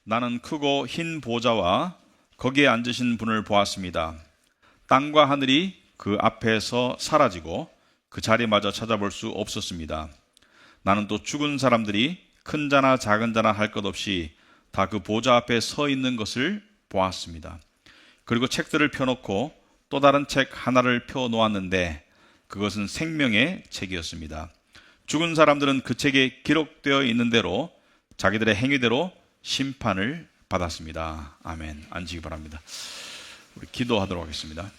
나는 크고 흰 보좌와 거기에 앉으신 분을 보았습니다. 땅과 하늘이 그 앞에서 사라지고 그 자리마저 찾아볼 수 없었습니다. 나는 또 죽은 사람들이 큰 자나 작은 자나 할 것 없이 다 그 보좌 앞에 서 있는 것을 보았습니다. 그리고 책들을 펴놓고 또 다른 책 하나를 펴 놓았는데 그것은 생명의 책이었습니다. 죽은 사람들은 그 책에 기록되어 있는 대로 자기들의 행위대로 심판을 받았습니다. 아멘. 앉으시기 바랍니다. 우리 기도하도록 하겠습니다.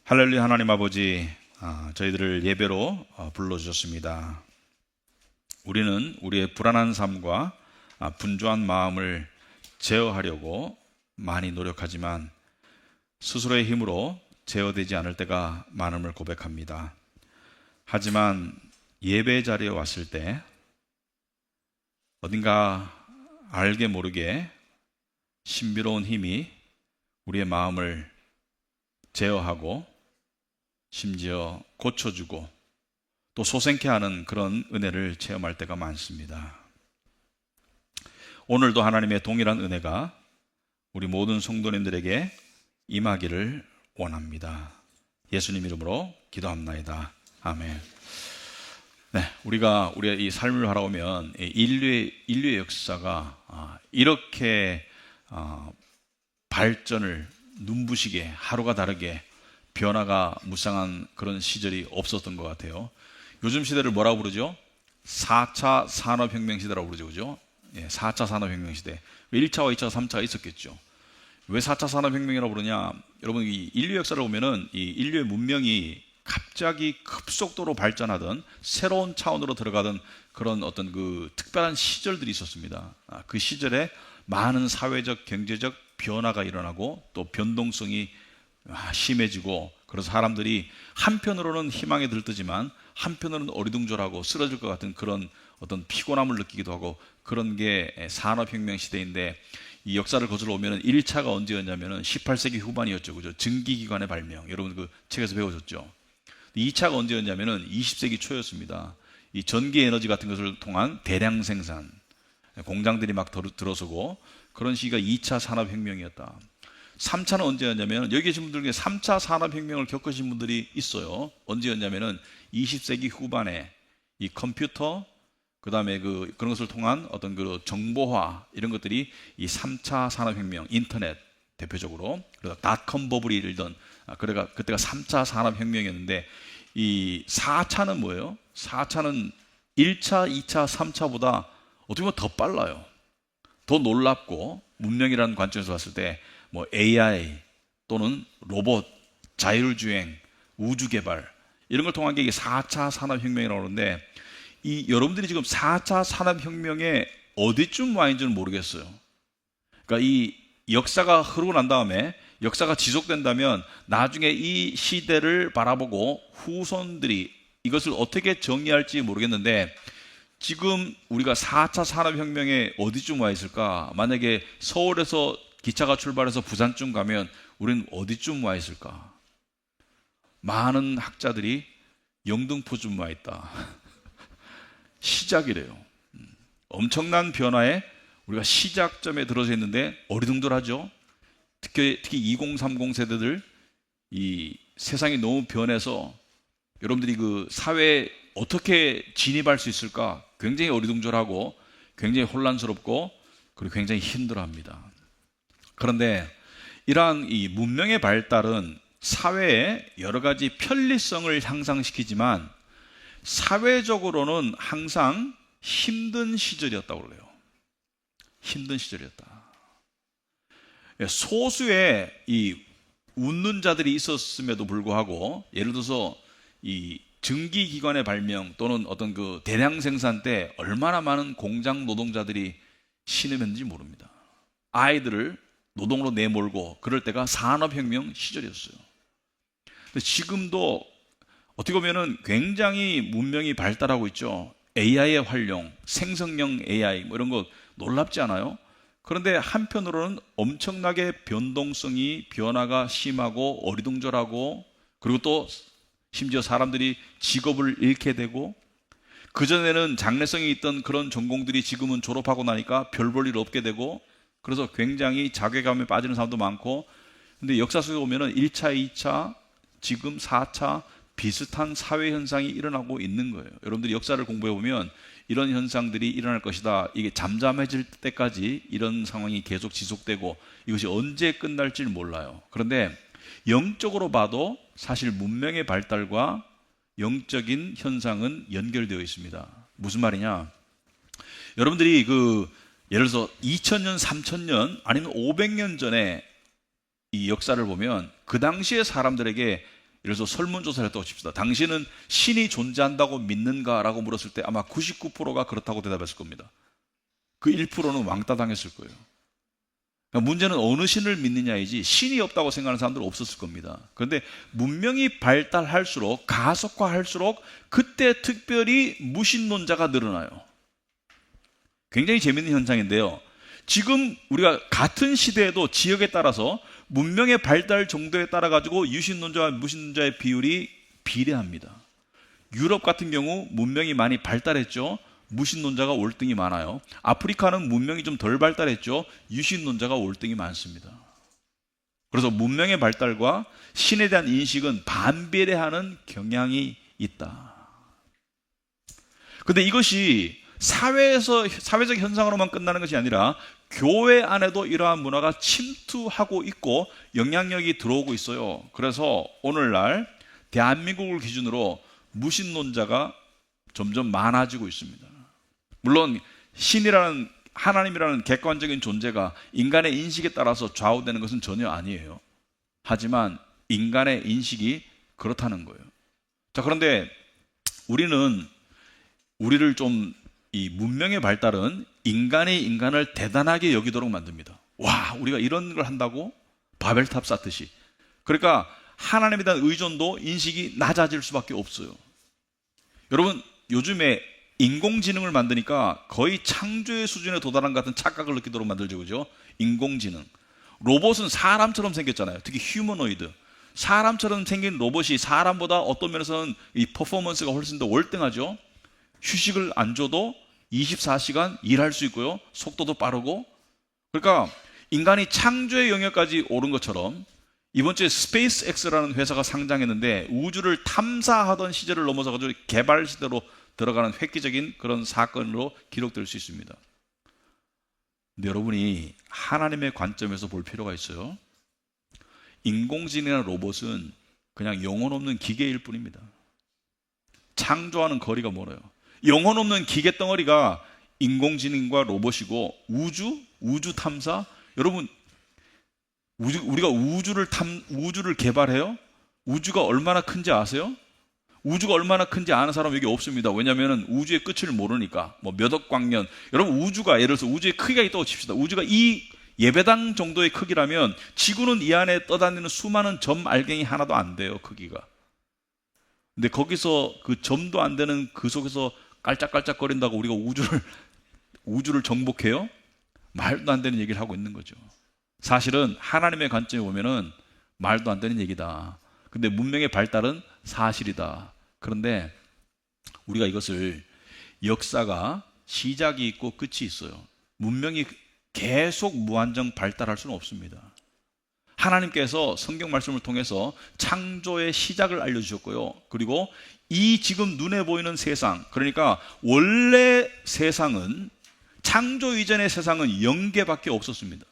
할렐루야. 하나님 아버지, 저희들을 예배로 불러주셨습니다. 우리는 우리의 불안한 삶과 분주한 마음을 제어하려고 많이 노력하지만 스스로의 힘으로 제어되지 않을 때가 많음을 고백합니다. 하지만 예배 자리에 왔을 때 어딘가 알게 모르게 신비로운 힘이 우리의 마음을 제어하고 심지어 고쳐주고 또 소생케 하는 그런 은혜를 체험할 때가 많습니다. 오늘도 하나님의 동일한 은혜가 우리 모든 성도님들에게 임하기를 원합니다. 예수님 이름으로 기도합나이다. 아멘. 네, 우리가 우리의 이 삶을 바라보면 인류의 역사가 이렇게 발전을 눈부시게 하루가 다르게 변화가 무쌍한 그런 시절이 없었던 것 같아요. 요즘 시대를 뭐라고 부르죠? 4차 산업혁명 시대라고 부르죠. 그죠? 4차 산업혁명 시대. 1차와 2차, 3차가 있었겠죠. 왜 4차 산업혁명이라고 부르냐? 여러분, 이 인류 역사를 보면은 이 인류의 문명이 갑자기 급속도로 발전하던 새로운 차원으로 들어가던 그런 어떤 그 특별한 시절들이 있었습니다. 그 시절에 많은 사회적, 경제적 변화가 일어나고 또 변동성이 심해지고 그래서 사람들이 한편으로는 희망에 들뜨지만 한편으로는 어리둥절하고 쓰러질 것 같은 그런 어떤 피곤함을 느끼기도 하고 그런 게 산업혁명 시대인데 이 역사를 거슬러 오면은 1차가 언제였냐면은 18세기 후반이었죠. 그죠? 증기기관의 발명. 여러분 그 책에서 배우셨죠? 2차가 언제였냐면은 20세기 초였습니다. 이 전기 에너지 같은 것을 통한 대량 생산. 공장들이 막 들어서고 그런 시기가 2차 산업혁명이었다. 3차는 언제였냐면 여기 계신 분들 중에 3차 산업혁명을 겪으신 분들이 있어요. 언제였냐면은 20세기 후반에 이 컴퓨터 그 다음에 그런 것을 통한 어떤 그 정보화 이런 것들이 이 3차 산업혁명, 인터넷 대표적으로 그래서 닷컴 버블이 일던 그때가 3차 산업혁명이었는데 이 4차는 뭐예요? 4차는 1차, 2차, 3차보다 어떻게 보면 더 빨라요. 더 놀랍고 문명이라는 관점에서 봤을 때 뭐 AI 또는 로봇, 자율주행, 우주개발 이런 걸 통한 게 이게 4차 산업혁명이라고 하는데 이 여러분들이 지금 4차 산업혁명에 어디쯤 와 있는지는 모르겠어요. 그러니까 이 역사가 흐르고 난 다음에 역사가 지속된다면 나중에 이 시대를 바라보고 후손들이 이것을 어떻게 정리할지 모르겠는데 지금 우리가 4차 산업혁명에 어디쯤 와 있을까? 만약에 서울에서 기차가 출발해서 부산쯤 가면 우리는 어디쯤 와 있을까? 많은 학자들이 영등포쯤 와 있다. 시작이래요. 엄청난 변화에 우리가 시작점에 들어서 있는데 어리둥절하죠. 특히 2030 세대들 이 세상이 너무 변해서 여러분들이 그 사회에 어떻게 진입할 수 있을까 굉장히 어리둥절하고 굉장히 혼란스럽고 그리고 굉장히 힘들어합니다. 그런데 이러한 이 문명의 발달은 사회에 여러 가지 편리성을 향상시키지만 사회적으로는 항상 힘든 시절이었다고 그래요. 힘든 시절이었다. 소수의 이 웃는 자들이 있었음에도 불구하고 예를 들어서 이 증기기관의 발명 또는 어떤 그 대량 생산 때 얼마나 많은 공장 노동자들이 신음했는지 모릅니다. 아이들을 노동으로 내몰고 그럴 때가 산업혁명 시절이었어요. 근데 지금도 어떻게 보면은 굉장히 문명이 발달하고 있죠. AI의 활용, 생성형 AI 뭐 이런 거 놀랍지 않아요? 그런데 한편으로는 엄청나게 변화가 심하고 어리둥절하고 그리고 또 심지어 사람들이 직업을 잃게 되고 그전에는 장래성이 있던 그런 전공들이 지금은 졸업하고 나니까 별 볼 일 없게 되고, 그래서 굉장히 자괴감에 빠지는 사람도 많고, 근데 역사 속에 보면은 1차, 2차, 지금 4차 비슷한 사회 현상이 일어나고 있는 거예요. 여러분들이 역사를 공부해 보면 이런 현상들이 일어날 것이다. 이게 잠잠해질 때까지 이런 상황이 계속 지속되고 이것이 언제 끝날지 몰라요. 그런데 영적으로 봐도 사실 문명의 발달과 영적인 현상은 연결되어 있습니다. 무슨 말이냐? 여러분들이 예를 들어서 2000년, 3000년 아니면 500년 전에 이 역사를 보면 그 당시의 사람들에게 예를 들어서 설문조사를 했다고 칩시다. 당신은 신이 존재한다고 믿는가라고 물었을 때 아마 99%가 그렇다고 대답했을 겁니다. 그 1%는 왕따 당했을 거예요. 그러니까 문제는 어느 신을 믿느냐이지 신이 없다고 생각하는 사람들은 없었을 겁니다. 그런데 문명이 발달할수록, 가속화할수록 그때 특별히 무신론자가 늘어나요. 굉장히 재밌는 현상인데요. 지금 우리가 같은 시대에도 지역에 따라서 문명의 발달 정도에 따라 가지고 유신론자와 무신론자의 비율이 비례합니다. 유럽 같은 경우 문명이 많이 발달했죠. 무신론자가 월등히 많아요. 아프리카는 문명이 좀 덜 발달했죠. 유신론자가 월등히 많습니다. 그래서 문명의 발달과 신에 대한 인식은 반비례하는 경향이 있다. 그런데 이것이 사회적 현상으로만 끝나는 것이 아니라 교회 안에도 이러한 문화가 침투하고 있고 영향력이 들어오고 있어요. 그래서 오늘날 대한민국을 기준으로 무신론자가 점점 많아지고 있습니다. 물론 신이라는, 하나님이라는 객관적인 존재가 인간의 인식에 따라서 좌우되는 것은 전혀 아니에요. 하지만 인간의 인식이 그렇다는 거예요. 자, 그런데 우리를 좀, 이 문명의 발달은 인간이 인간을 대단하게 여기도록 만듭니다. 와, 우리가 이런 걸 한다고? 바벨탑 쌓듯이. 그러니까 하나님에 대한 의존도, 인식이 낮아질 수밖에 없어요. 여러분, 요즘에 인공지능을 만드니까 거의 창조의 수준에 도달한 것 같은 착각을 느끼도록 만들죠. 그죠? 인공지능. 로봇은 사람처럼 생겼잖아요. 특히 휴머노이드. 사람처럼 생긴 로봇이 사람보다 어떤 면에서는 이 퍼포먼스가 훨씬 더 월등하죠. 휴식을 안 줘도 24시간 일할 수 있고요. 속도도 빠르고. 그러니까 인간이 창조의 영역까지 오른 것처럼 이번 주에 스페이스X라는 회사가 상장했는데 우주를 탐사하던 시절을 넘어서가지고 개발 시대로 들어가는 획기적인 그런 사건으로 기록될 수 있습니다. 근데 여러분이 하나님의 관점에서 볼 필요가 있어요. 인공지능이나 로봇은 그냥 영혼 없는 기계일 뿐입니다. 창조하는 거리가 멀어요. 영혼 없는 기계 덩어리가 인공지능과 로봇이고 우주 탐사. 여러분, 우리가 우주를 개발해요? 우주가 얼마나 큰지 아세요? 우주가 얼마나 큰지 아는 사람 여기 없습니다. 왜냐하면 우주의 끝을 모르니까. 몇억 광년. 여러분, 우주가 예를 들어서 우주의 크기가 있다고 칩시다. 우주가 이 예배당 정도의 크기라면 지구는 이 안에 떠다니는 수많은 점 알갱이 하나도 안 돼요, 크기가. 근데 거기서 그 점도 안 되는 그 속에서 깔짝깔짝거린다고 우리가 우주를 정복해요? 말도 안 되는 얘기를 하고 있는 거죠. 사실은 하나님의 관점에 보면은 말도 안 되는 얘기다. 근데 문명의 발달은 사실이다. 그런데 우리가 이것을, 역사가 시작이 있고 끝이 있어요. 문명이 계속 무한정 발달할 수는 없습니다. 하나님께서 성경 말씀을 통해서 창조의 시작을 알려주셨고요. 그리고 이 지금 눈에 보이는 세상, 그러니까 원래 세상은, 창조 이전의 세상은 영계밖에 없었습니다.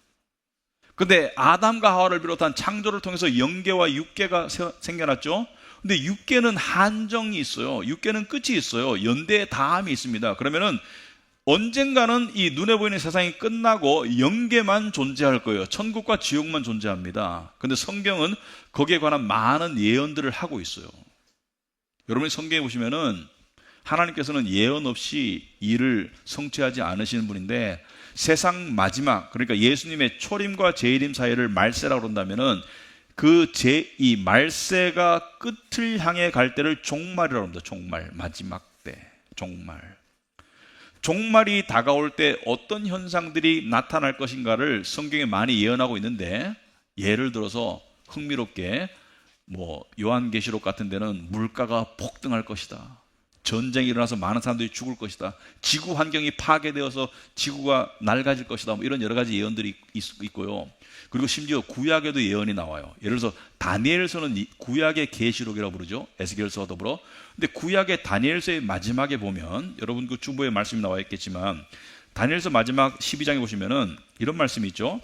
근데 아담과 하와를 비롯한 창조를 통해서 영계와 육계가 생겨났죠. 근데 육계는 한정이 있어요. 육계는 끝이 있어요. 연대의 다함이 있습니다. 그러면은 언젠가는 이 눈에 보이는 세상이 끝나고 영계만 존재할 거예요. 천국과 지옥만 존재합니다. 근데 성경은 거기에 관한 많은 예언들을 하고 있어요. 여러분이 성경에 보시면은 하나님께서는 예언 없이 일을 성취하지 않으시는 분인데, 세상 마지막, 그러니까 예수님의 초림과 재림 사이를 말세라고 그런다면은 이 말세가 끝을 향해 갈 때를 종말이라고 합니다. 종말, 마지막 때, 종말. 종말이 다가올 때 어떤 현상들이 나타날 것인가를 성경에 많이 예언하고 있는데, 예를 들어서 흥미롭게 요한계시록 같은 데는 물가가 폭등할 것이다. 전쟁이 일어나서 많은 사람들이 죽을 것이다. 지구 환경이 파괴되어서 지구가 낡아질 것이다. 뭐 이런 여러 가지 예언들이 있고요. 그리고 심지어 구약에도 예언이 나와요. 예를 들어서 다니엘서는 구약의 계시록이라고 부르죠. 에스겔서와 더불어. 근데 구약의 다니엘서의 마지막에 보면, 여러분 그 주보에 말씀이 나와 있겠지만, 다니엘서 마지막 12장에 보시면은 이런 말씀이 있죠.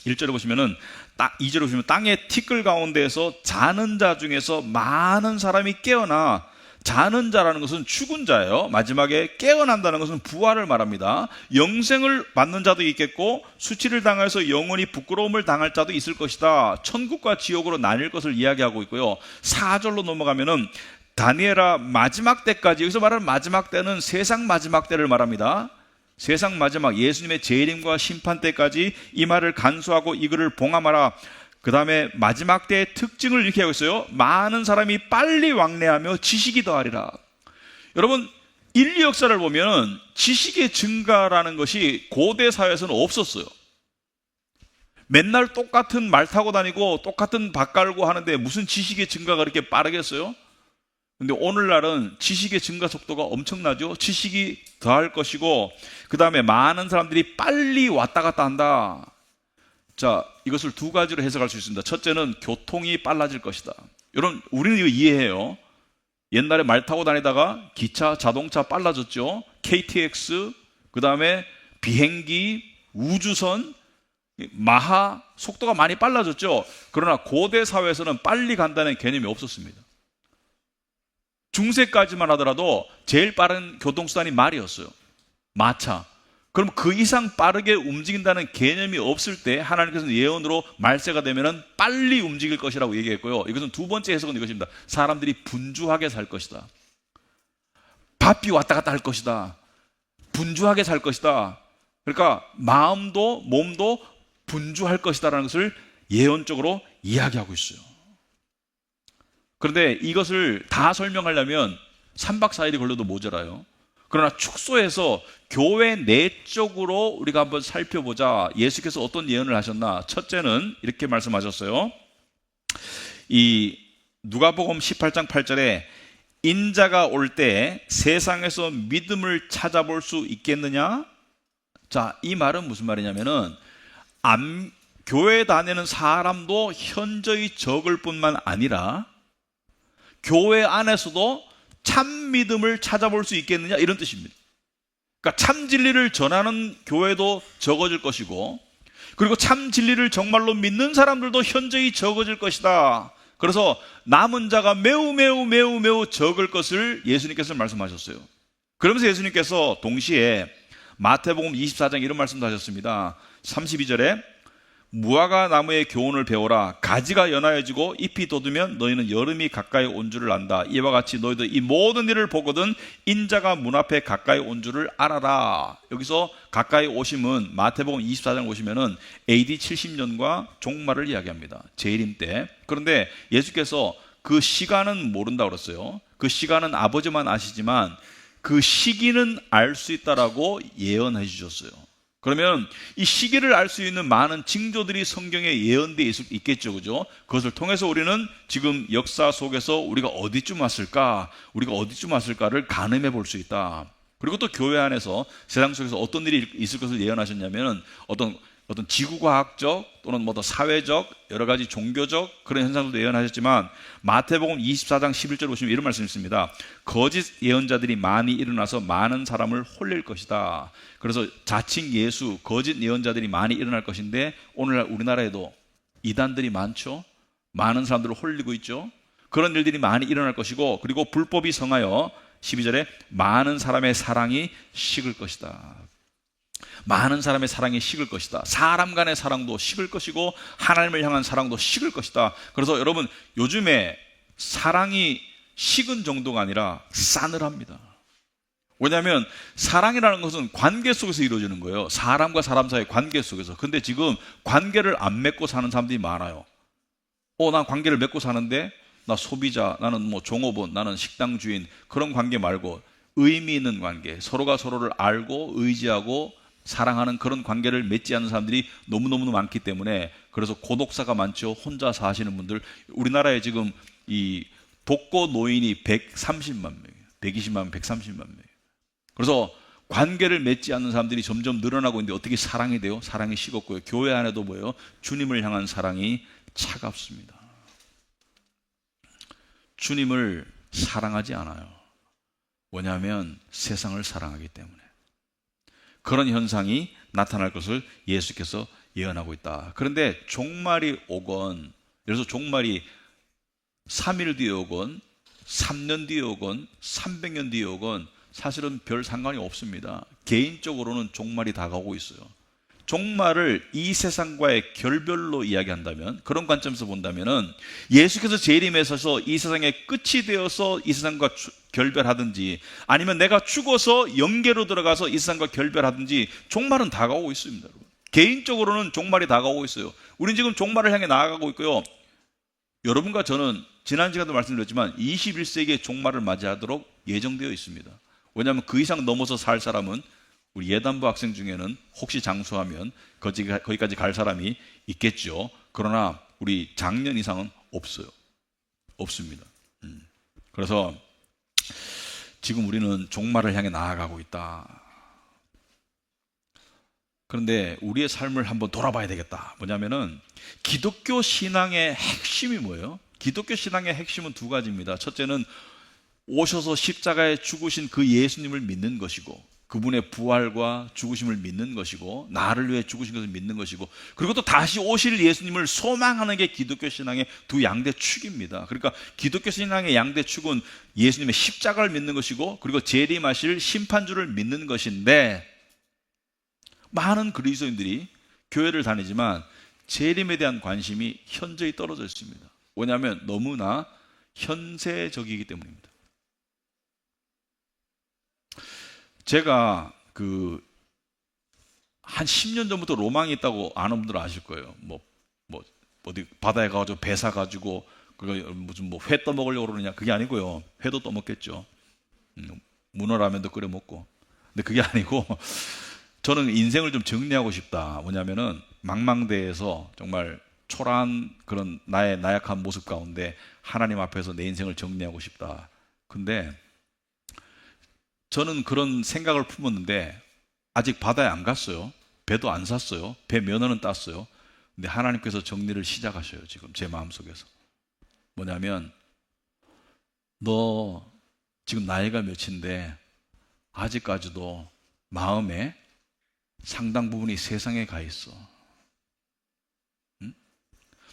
1절에 보시면은 2절에 보시면 땅의 티끌 가운데에서 자는 자 중에서 많은 사람이 깨어나, 자는 자라는 것은 죽은 자예요. 마지막에 깨어난다는 것은 부활을 말합니다. 영생을 받는 자도 있겠고 수치를 당해서 영원히 부끄러움을 당할 자도 있을 것이다. 천국과 지옥으로 나뉠 것을 이야기하고 있고요. 4절로 넘어가면은 다니엘아 마지막 때까지, 여기서 말하는 마지막 때는 세상 마지막 때를 말합니다. 세상 마지막 예수님의 재림과 심판 때까지 이 말을 간수하고 이 글을 봉함하라. 그 다음에 마지막 때의 특징을 이렇게 하고 있어요. 많은 사람이 빨리 왕래하며 지식이 더하리라. 여러분, 인류 역사를 보면 지식의 증가라는 것이 고대 사회에서는 없었어요. 맨날 똑같은 말 타고 다니고 똑같은 밥 갈고 하는데 무슨 지식의 증가가 그렇게 빠르겠어요? 근데 오늘날은 지식의 증가 속도가 엄청나죠. 지식이 더할 것이고, 그 다음에 많은 사람들이 빨리 왔다 갔다 한다. 자, 이것을 두 가지로 해석할 수 있습니다. 첫째는 교통이 빨라질 것이다. 여러분, 우리는 이거 이해해요. 옛날에 말 타고 다니다가 기차, 자동차 빨라졌죠. KTX, 그 다음에 비행기, 우주선, 마하, 속도가 많이 빨라졌죠. 그러나 고대 사회에서는 빨리 간다는 개념이 없었습니다. 중세까지만 하더라도 제일 빠른 교통수단이 말이었어요. 마차. 그럼 그 이상 빠르게 움직인다는 개념이 없을 때 하나님께서는 예언으로 말세가 되면은 빨리 움직일 것이라고 얘기했고요. 이것은 두 번째 해석은 이것입니다. 사람들이 분주하게 살 것이다. 바삐 왔다 갔다 할 것이다. 분주하게 살 것이다. 그러니까 마음도 몸도 분주할 것이다라는 것을 예언적으로 이야기하고 있어요. 그런데 이것을 다 설명하려면 3박 4일이 걸려도 모자라요. 그러나 축소해서 교회 내적으로 우리가 한번 살펴보자. 예수께서 어떤 예언을 하셨나? 첫째는 이렇게 말씀하셨어요. 이 누가복음 18장 8절에 인자가 올 때 세상에서 믿음을 찾아볼 수 있겠느냐? 자, 이 말은 무슨 말이냐면은 교회 다니는 사람도 현저히 적을 뿐만 아니라 교회 안에서도 참 믿음을 찾아볼 수 있겠느냐, 이런 뜻입니다. 그러니까 참 진리를 전하는 교회도 적어질 것이고, 그리고 참 진리를 정말로 믿는 사람들도 현저히 적어질 것이다. 그래서 남은 자가 매우 적을 것을 예수님께서 말씀하셨어요. 그러면서 예수님께서 동시에 마태복음 24장 이런 말씀도 하셨습니다. 32절에 무화과 나무의 교훈을 배워라. 가지가 연하여지고 잎이 돋으면 너희는 여름이 가까이 온 줄을 안다. 이와 같이 너희들 이 모든 일을 보거든 인자가 문 앞에 가까이 온 줄을 알아라. 여기서 가까이 오심은 마태복음 24장 보시면은 AD 70년과 종말을 이야기합니다. 재림 때. 그런데 예수께서 그 시간은 모른다고 그랬어요. 그 시간은 아버지만 아시지만 그 시기는 알 수 있다라고 예언해 주셨어요. 그러면 이 시기를 알 수 있는 많은 징조들이 성경에 예언되어 있겠죠, 그죠? 그것을 통해서 우리는 지금 역사 속에서 우리가 어디쯤 왔을까를 가늠해 볼 수 있다. 그리고 또 교회 안에서 세상 속에서 어떤 일이 있을 것을 예언하셨냐면 어떤 지구과학적 또는 뭐 더 사회적 여러 가지 종교적 그런 현상들도 예언하셨지만 마태복음 24장 11절 보시면 이런 말씀이 있습니다. 거짓 예언자들이 많이 일어나서 많은 사람을 홀릴 것이다. 그래서 자칭 예수 거짓 예언자들이 많이 일어날 것인데 오늘날 우리나라에도 이단들이 많죠. 많은 사람들을 홀리고 있죠. 그런 일들이 많이 일어날 것이고, 그리고 불법이 성하여 12절에 많은 사람의 사랑이 식을 것이다. 많은 사람의 사랑이 식을 것이다. 사람 간의 사랑도 식을 것이고 하나님을 향한 사랑도 식을 것이다. 그래서 여러분, 요즘에 사랑이 식은 정도가 아니라 싸늘합니다. 왜냐하면 사랑이라는 것은 관계 속에서 이루어지는 거예요. 사람과 사람 사이의 관계 속에서. 근데 지금 관계를 안 맺고 사는 사람들이 많아요. 난 관계를 맺고 사는데 나 소비자, 나는 뭐 종업원, 나는 식당 주인, 그런 관계 말고 의미 있는 관계, 서로가 서로를 알고 의지하고 사랑하는 그런 관계를 맺지 않는 사람들이 너무너무 많기 때문에, 그래서 고독사가 많죠. 혼자 사시는 분들. 우리나라에 지금 이 독거 노인이 130만 명이에요. 120만 명, 130만 명. 그래서 관계를 맺지 않는 사람들이 점점 늘어나고 있는데 어떻게 사랑이 돼요? 사랑이 식었고요. 교회 안에도 뭐예요? 주님을 향한 사랑이 차갑습니다. 주님을 사랑하지 않아요. 뭐냐면 세상을 사랑하기 때문에. 그런 현상이 나타날 것을 예수께서 예언하고 있다. 그런데 종말이 오건, 예를 들어서 종말이 3일 뒤에 오건 3년 뒤에 오건 300년 뒤에 오건 사실은 별 상관이 없습니다. 개인적으로는 종말이 다가오고 있어요. 종말을 이 세상과의 결별로 이야기한다면, 그런 관점에서 본다면은 예수께서 재림에 서서 이 세상의 끝이 되어서 이 세상과 결별하든지, 아니면 내가 죽어서 영계로 들어가서 이 세상과 결별하든지 종말은 다가오고 있습니다. 여러분. 개인적으로는 종말이 다가오고 있어요. 우린 지금 종말을 향해 나아가고 있고요. 여러분과 저는 지난 시간도 말씀드렸지만 21세기의 종말을 맞이하도록 예정되어 있습니다. 왜냐하면 그 이상 넘어서 살 사람은, 우리 예단부 학생 중에는 혹시 장수하면 거기까지 갈 사람이 있겠죠. 그러나 우리 작년 이상은 없어요. 없습니다. 그래서 지금 우리는 종말을 향해 나아가고 있다. 그런데 우리의 삶을 한번 돌아봐야 되겠다. 뭐냐면은 기독교 신앙의 핵심이 뭐예요? 기독교 신앙의 핵심은 두 가지입니다. 첫째는 오셔서 십자가에 죽으신 그 예수님을 믿는 것이고, 그분의 부활과 죽으심을 믿는 것이고, 나를 위해 죽으신 것을 믿는 것이고, 그리고 또 다시 오실 예수님을 소망하는 게 기독교 신앙의 두 양대 축입니다. 그러니까 기독교 신앙의 양대 축은 예수님의 십자가를 믿는 것이고, 그리고 재림하실 심판주를 믿는 것인데, 많은 그리스도인들이 교회를 다니지만 재림에 대한 관심이 현저히 떨어져 있습니다. 왜냐하면 너무나 현세적이기 때문입니다. 제가 한 10년 전부터 로망이 있다고 아는 분들은 아실 거예요. 어디 바다에 가가지고 배 사가지고 무슨 회 떠먹으려고 그러느냐, 그게 아니고요. 회도 떠먹겠죠. 문어라면도 끓여 먹고. 근데 그게 아니고 저는 인생을 좀 정리하고 싶다. 뭐냐면은 망망대해에서 정말 초라한 그런 나의 나약한 모습 가운데 하나님 앞에서 내 인생을 정리하고 싶다. 근데 저는 그런 생각을 품었는데 아직 바다에 안 갔어요. 배도 안 샀어요. 배 면허는 땄어요. 근데 하나님께서 정리를 시작하셔요. 지금 제 마음속에서. 뭐냐면 너 지금 나이가 몇인데 아직까지도 마음에 상당 부분이 세상에 가 있어. 응?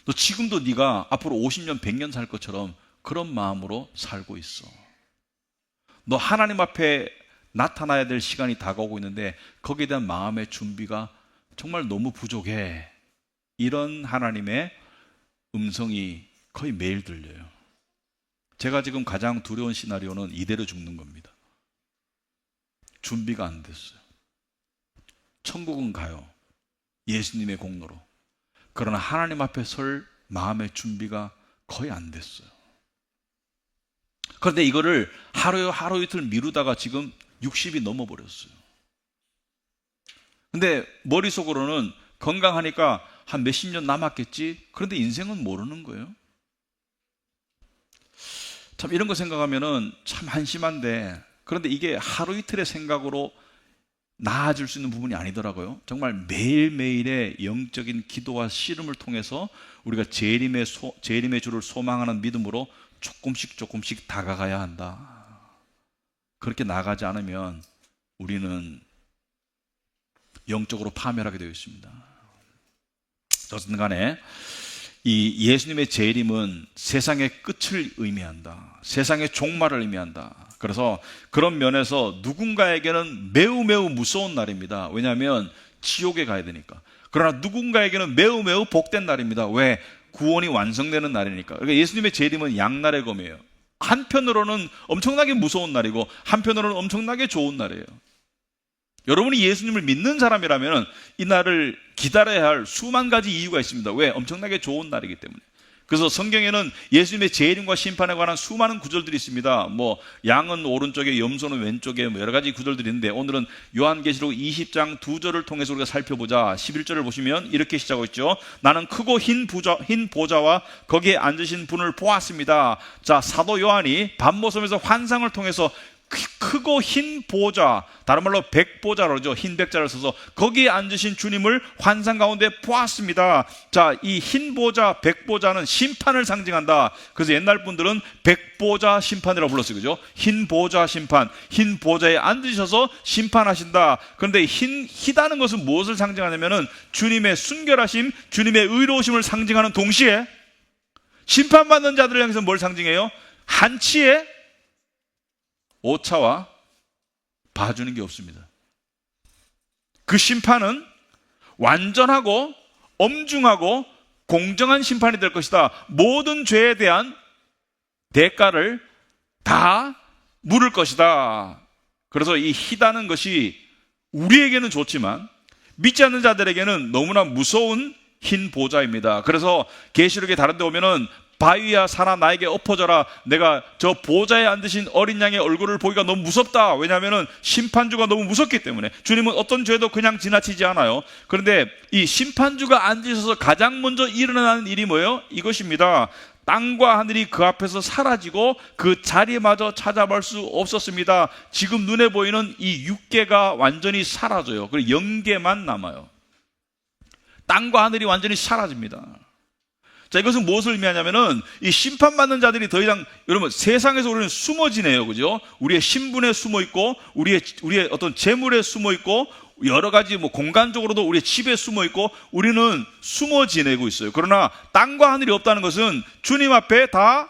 너 지금도 네가 앞으로 50년, 100년 살 것처럼 그런 마음으로 살고 있어. 너 하나님 앞에 나타나야 될 시간이 다가오고 있는데 거기에 대한 마음의 준비가 정말 너무 부족해. 이런 하나님의 음성이 거의 매일 들려요. 제가 지금 가장 두려운 시나리오는 이대로 죽는 겁니다. 준비가 안 됐어요. 천국은 가요. 예수님의 공로로. 그러나 하나님 앞에 설 마음의 준비가 거의 안 됐어요. 그런데 이거를 하루 이틀 미루다가 지금 60이 넘어버렸어요. 근데 머릿속으로는 건강하니까 한 몇십 년 남았겠지? 그런데 인생은 모르는 거예요. 참 이런 거 생각하면은 참 한심한데, 그런데 이게 하루 이틀의 생각으로 나아질 수 있는 부분이 아니더라고요. 정말 매일매일의 영적인 기도와 씨름을 통해서 우리가 재림의 주를 소망하는 믿음으로 조금씩 다가가야 한다. 그렇게 나가지 않으면 우리는 영적으로 파멸하게 되어 있습니다. 어쨌든 간에 이 예수님의 재림은 세상의 끝을 의미한다. 세상의 종말을 의미한다. 그래서 그런 면에서 누군가에게는 매우 무서운 날입니다. 왜냐하면 지옥에 가야 되니까. 그러나 누군가에게는 매우 복된 날입니다. 왜? 구원이 완성되는 날이니까. 그러니까 예수님의 재림은 양날의 검이에요. 한편으로는 엄청나게 무서운 날이고 한편으로는 엄청나게 좋은 날이에요. 여러분이 예수님을 믿는 사람이라면 이 날을 기다려야 할 수만 가지 이유가 있습니다. 왜? 엄청나게 좋은 날이기 때문에. 그래서 성경에는 예수님의 재림과 심판에 관한 수많은 구절들이 있습니다. 양은 오른쪽에 염소는 왼쪽에 여러 가지 구절들이 있는데, 오늘은 요한계시록 20장 2절을 통해서 우리가 살펴보자. 11절을 보시면 이렇게 시작하고 있죠. 나는 크고 흰 보좌와 거기에 앉으신 분을 보았습니다. 자, 사도 요한이 밤모섬에서 환상을 통해서 크고 흰 보좌, 다른 말로 백보좌로 그러죠. 흰 백자를 써서 거기에 앉으신 주님을 환상 가운데 보았습니다. 자, 이 흰 보좌, 백보좌는 심판을 상징한다. 그래서 옛날 분들은 백보좌 심판이라고 불렀어요. 그죠? 흰 보좌 심판, 흰 보좌에 앉으셔서 심판하신다. 그런데 희다는 것은 무엇을 상징하냐면은 주님의 순결하심, 주님의 의로우심을 상징하는 동시에 심판받는 자들을 향해서 뭘 상징해요? 한치의 오차와 봐주는 게 없습니다. 그 심판은 완전하고 엄중하고 공정한 심판이 될 것이다. 모든 죄에 대한 대가를 다 물을 것이다. 그래서 이 희다는 것이 우리에게는 좋지만 믿지 않는 자들에게는 너무나 무서운 흰 보좌입니다. 그래서 계시록에 다른 데 오면은 바위야 산아 나에게 엎어져라. 내가 저 보좌에 앉으신 어린 양의 얼굴을 보기가 너무 무섭다. 왜냐하면 심판주가 너무 무섭기 때문에. 주님은 어떤 죄도 그냥 지나치지 않아요. 그런데 이 심판주가 앉으셔서 가장 먼저 일어나는 일이 뭐예요? 이것입니다. 땅과 하늘이 그 앞에서 사라지고 그 자리마저 찾아볼 수 없었습니다. 지금 눈에 보이는 이 육계가 완전히 사라져요. 그리고 영계만 남아요. 땅과 하늘이 완전히 사라집니다. 자, 이것은 무엇을 의미하냐면은 이 심판받는 자들이 더 이상, 여러분, 세상에서 우리는 숨어 지내요. 그죠? 우리의 신분에 숨어 있고, 우리의 어떤 재물에 숨어 있고, 여러 가지 공간적으로도 우리의 집에 숨어 있고, 우리는 숨어 지내고 있어요. 그러나 땅과 하늘이 없다는 것은 주님 앞에 다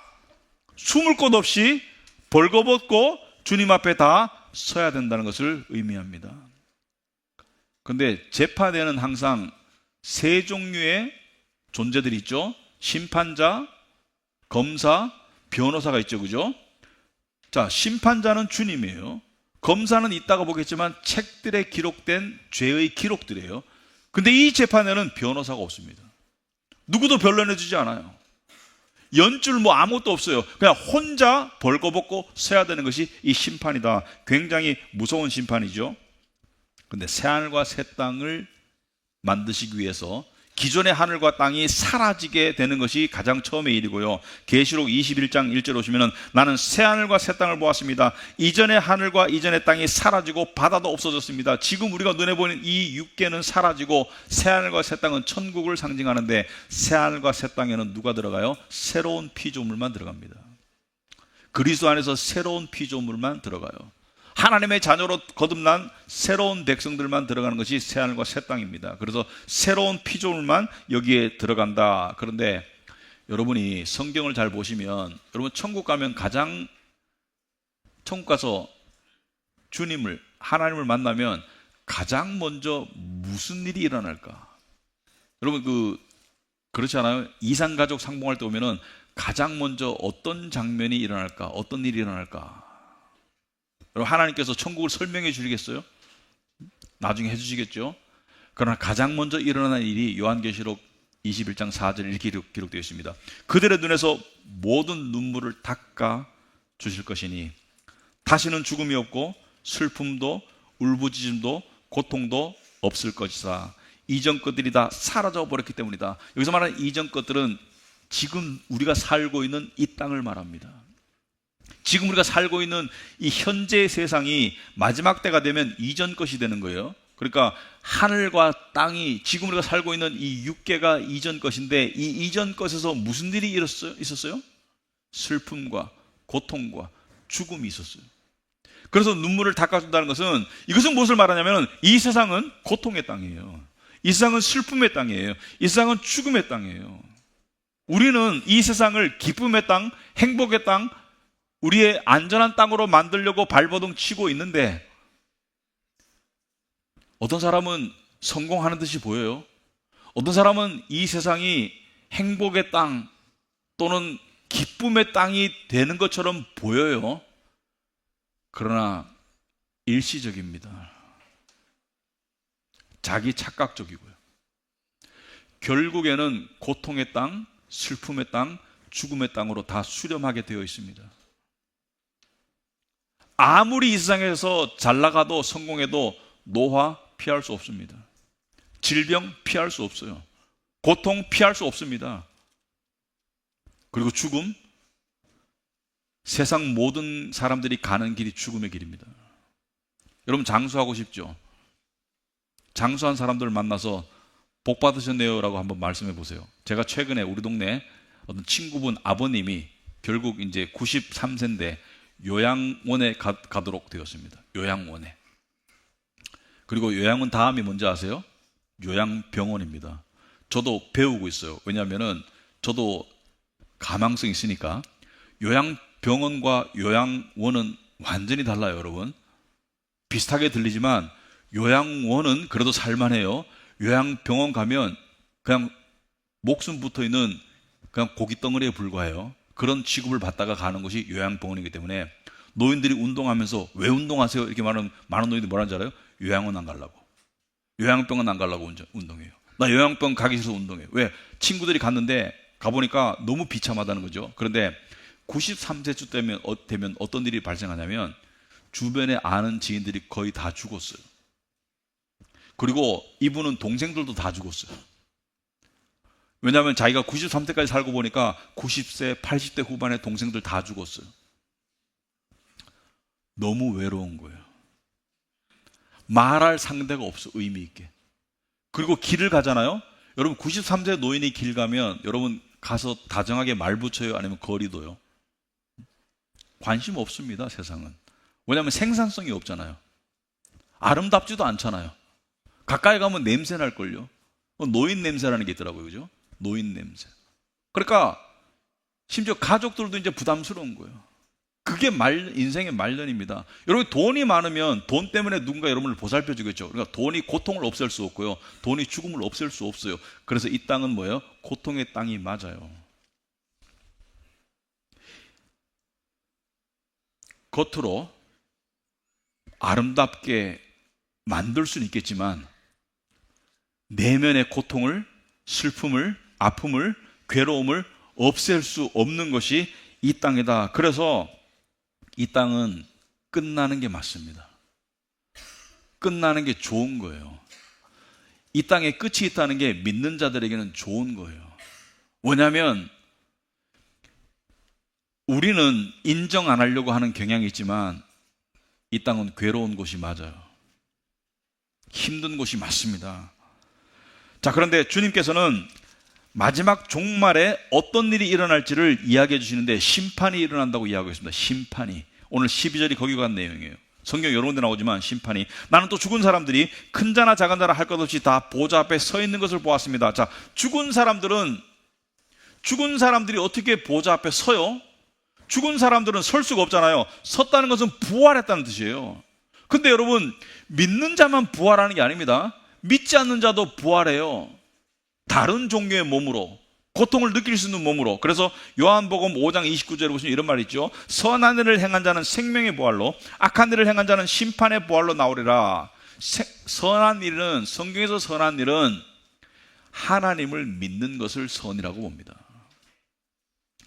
숨을 곳 없이 벌거벗고 주님 앞에 다 서야 된다는 것을 의미합니다. 그런데 재판에는 항상 세 종류의 존재들이 있죠. 심판자, 검사, 변호사가 있죠. 그죠? 자, 심판자는 주님이에요. 검사는 이따가 보겠지만 책들에 기록된 죄의 기록들이에요. 근데 이 재판에는 변호사가 없습니다. 누구도 변론해주지 않아요. 연줄 아무것도 없어요. 그냥 혼자 벌거벗고 서야 되는 것이 이 심판이다. 굉장히 무서운 심판이죠. 근데 새하늘과 새 땅을 만드시기 위해서 기존의 하늘과 땅이 사라지게 되는 것이 가장 처음의 일이고요. 계시록 21장 1절 오시면은 나는 새하늘과 새 땅을 보았습니다. 이전의 하늘과 이전의 땅이 사라지고 바다도 없어졌습니다. 지금 우리가 눈에 보이는 이 육계는 사라지고 새하늘과 새 땅은 천국을 상징하는데 새하늘과 새 땅에는 누가 들어가요? 새로운 피조물만 들어갑니다. 그리스도 안에서 새로운 피조물만 들어가요. 하나님의 자녀로 거듭난 새로운 백성들만 들어가는 것이 새하늘과 새 땅입니다. 그래서 새로운 피조물만 여기에 들어간다. 그런데 여러분이 성경을 잘 보시면, 여러분 천국 가면 천국 가서 주님을, 하나님을 만나면 가장 먼저 무슨 일이 일어날까? 여러분 그렇지 않아요? 이산가족 상봉할 때 오면은 가장 먼저 어떤 장면이 일어날까? 어떤 일이 일어날까? 여러분, 하나님께서 천국을 설명해 주시겠어요? 나중에 해주시겠죠? 그러나 가장 먼저 일어나는 일이 요한계시록 21장 4절에 이렇게 기록되어 있습니다. 그들의 눈에서 모든 눈물을 닦아 주실 것이니 다시는 죽음이 없고 슬픔도 울부짖음도 고통도 없을 것이다. 이전 것들이 다 사라져 버렸기 때문이다. 여기서 말하는 이전 것들은 지금 우리가 살고 있는 이 땅을 말합니다. 지금 우리가 살고 있는 이 현재 세상이 마지막 때가 되면 이전 것이 되는 거예요. 그러니까 하늘과 땅이, 지금 우리가 살고 있는 이 육계가 이전 것인데, 이 이전 것에서 무슨 일이 있었어요? 슬픔과 고통과 죽음이 있었어요. 그래서 눈물을 닦아준다는 것은, 이것은 무엇을 말하냐면 이 세상은 고통의 땅이에요. 이 세상은 슬픔의 땅이에요. 이 세상은 죽음의 땅이에요. 우리는 이 세상을 기쁨의 땅, 행복의 땅, 우리의 안전한 땅으로 만들려고 발버둥 치고 있는데, 어떤 사람은 성공하는 듯이 보여요. 어떤 사람은 이 세상이 행복의 땅 또는 기쁨의 땅이 되는 것처럼 보여요. 그러나 일시적입니다. 자기 착각적이고요. 결국에는 고통의 땅, 슬픔의 땅, 죽음의 땅으로 다 수렴하게 되어 있습니다. 아무리 이 세상에서 잘 나가도 성공해도 노화 피할 수 없습니다. 질병 피할 수 없어요. 고통 피할 수 없습니다. 그리고 죽음, 세상 모든 사람들이 가는 길이 죽음의 길입니다. 여러분 장수하고 싶죠? 장수한 사람들을 만나서 복 받으셨네요 라고 한번 말씀해 보세요. 제가 최근에 우리 동네 어떤 친구분 아버님이 결국 이제 93세인데 요양원에 가도록 되었습니다. 요양원에. 그리고 요양원 다음이 뭔지 아세요? 요양병원입니다. 저도 배우고 있어요. 왜냐하면은 저도 가망성이 있으니까. 요양병원과 요양원은 완전히 달라요, 여러분. 비슷하게 들리지만 요양원은 그래도 살만해요. 요양병원 가면 그냥 목숨 붙어 있는 그냥 고깃덩어리에 불과해요. 그런 취급을 받다가 가는 것이 요양병원이기 때문에 노인들이 운동하면서 왜 운동하세요? 이렇게 말하면 많은 노인들이 뭐라는 줄 알아요? 요양원 안 가려고. 요양병원 안 가려고 운동해요. 나 요양병원 가기 싫어서 운동해요. 왜? 친구들이 갔는데 가보니까 너무 비참하다는 거죠. 그런데 93세쯤 되면 어떤 일이 발생하냐면 주변에 아는 지인들이 거의 다 죽었어요. 그리고 이분은 동생들도 다 죽었어요. 왜냐하면 자기가 93세까지 살고 보니까 90세, 80대 후반에 동생들 다 죽었어요. 너무 외로운 거예요. 말할 상대가 없어, 의미 있게. 그리고 길을 가잖아요. 여러분 93세 노인이 길 가면 여러분 가서 다정하게 말 붙여요? 아니면 거리둬요? 관심 없습니다, 세상은. 왜냐하면 생산성이 없잖아요. 아름답지도 않잖아요. 가까이 가면 냄새 날걸요. 노인 냄새라는 게 있더라고요. 그죠? 노인 냄새. 그러니까 심지어 가족들도 이제 부담스러운 거예요. 그게 인생의 말년입니다. 여러분 돈이 많으면 돈 때문에 누군가 여러분을 보살펴 주겠죠. 그러니까 돈이 고통을 없앨 수 없고요. 돈이 죽음을 없앨 수 없어요. 그래서 이 땅은 뭐예요? 고통의 땅이 맞아요. 겉으로 아름답게 만들 수는 있겠지만 내면의 고통을, 슬픔을, 아픔을, 괴로움을 없앨 수 없는 것이 이 땅이다. 그래서 이 땅은 끝나는 게 맞습니다. 끝나는 게 좋은 거예요. 이 땅에 끝이 있다는 게 믿는 자들에게는 좋은 거예요. 왜냐하면 우리는 인정 안 하려고 하는 경향이 있지만 이 땅은 괴로운 곳이 맞아요. 힘든 곳이 맞습니다. 자, 그런데 주님께서는 마지막 종말에 어떤 일이 일어날지를 이야기해 주시는데 심판이 일어난다고 이야기하고 있습니다. 심판이. 오늘 12절이 거기 간 내용이에요. 성경 여러 군데 나오지만 심판이. 나는 또 죽은 사람들이 큰 자나 작은 자나 할 것 없이 다 보좌 앞에 서 있는 것을 보았습니다. 자, 죽은 사람들이 어떻게 보좌 앞에 서요? 죽은 사람들은 설 수가 없잖아요. 섰다는 것은 부활했다는 뜻이에요. 근데 여러분, 믿는 자만 부활하는 게 아닙니다. 믿지 않는 자도 부활해요. 다른 종류의 몸으로, 고통을 느낄 수 있는 몸으로. 그래서 요한복음 5장 29절에 보시면 이런 말이 있죠. 선한 일을 행한 자는 생명의 부활로, 악한 일을 행한 자는 심판의 부활로 나오리라. 선한 일은, 성경에서 선한 일은 하나님을 믿는 것을 선이라고 봅니다.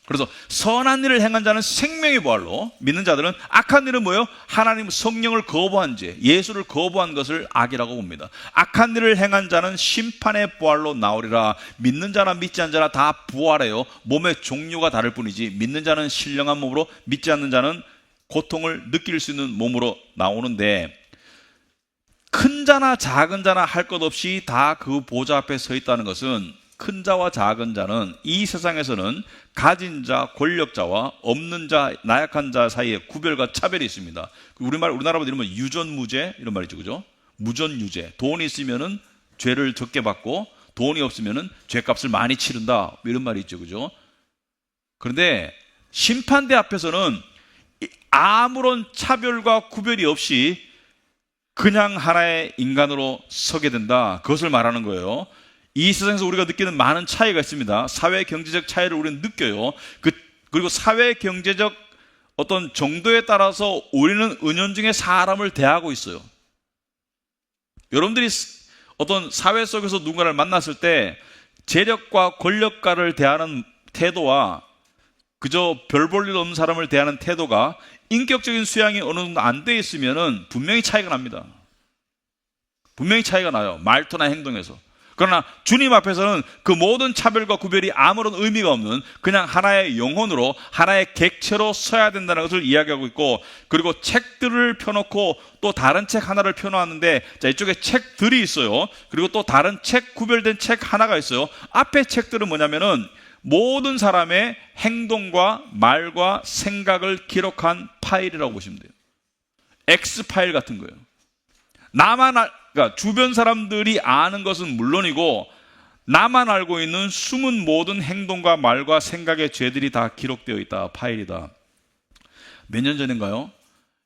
그래서 선한 일을 행한 자는 생명의 부활로, 믿는 자들은 악한 일은 뭐예요? 하나님 성령을 거부한 죄, 예수를 거부한 것을 악이라고 봅니다. 악한 일을 행한 자는 심판의 부활로 나오리라. 믿는 자나 믿지 않는 자나 다 부활해요. 몸의 종류가 다를 뿐이지 믿는 자는 신령한 몸으로, 믿지 않는 자는 고통을 느낄 수 있는 몸으로 나오는데, 큰 자나 작은 자나 할 것 없이 다 그 보좌 앞에 서 있다는 것은, 큰 자와 작은 자는 이 세상에서는 가진 자, 권력자와 없는 자, 나약한 자 사이에 구별과 차별이 있습니다. 우리나라로 이러면 유전무죄 이런 말이죠, 그죠? 무전유죄. 돈이 있으면은 죄를 적게 받고 돈이 없으면은 죄값을 많이 치른다 이런 말이 있죠, 그죠? 그런데 심판대 앞에서는 아무런 차별과 구별이 없이 그냥 하나의 인간으로 서게 된다. 그것을 말하는 거예요. 이 세상에서 우리가 느끼는 많은 차이가 있습니다. 사회 경제적 차이를 우리는 느껴요. 그리고 사회 경제적 어떤 정도에 따라서 우리는 은연중에 사람을 대하고 있어요. 여러분들이 어떤 사회 속에서 누군가를 만났을 때 재력과 권력가를 대하는 태도와 그저 별 볼 일 없는 사람을 대하는 태도가 인격적인 수양이 어느 정도 안 돼 있으면은 분명히 차이가 납니다. 분명히 차이가 나요. 말투나 행동에서. 그러나 주님 앞에서는 그 모든 차별과 구별이 아무런 의미가 없는 그냥 하나의 영혼으로, 하나의 객체로 서야 된다는 것을 이야기하고 있고, 그리고 책들을 펴놓고 또 다른 책 하나를 펴놓았는데, 자, 이쪽에 책들이 있어요. 그리고 또 다른 책, 구별된 책 하나가 있어요. 앞에 책들은 뭐냐면은 모든 사람의 행동과 말과 생각을 기록한 파일이라고 보시면 돼요. X파일 같은 거예요. 그러니까 주변 사람들이 아는 것은 물론이고 나만 알고 있는 숨은 모든 행동과 말과 생각의 죄들이 다 기록되어 있다. 파일이다. 몇 년 전인가요?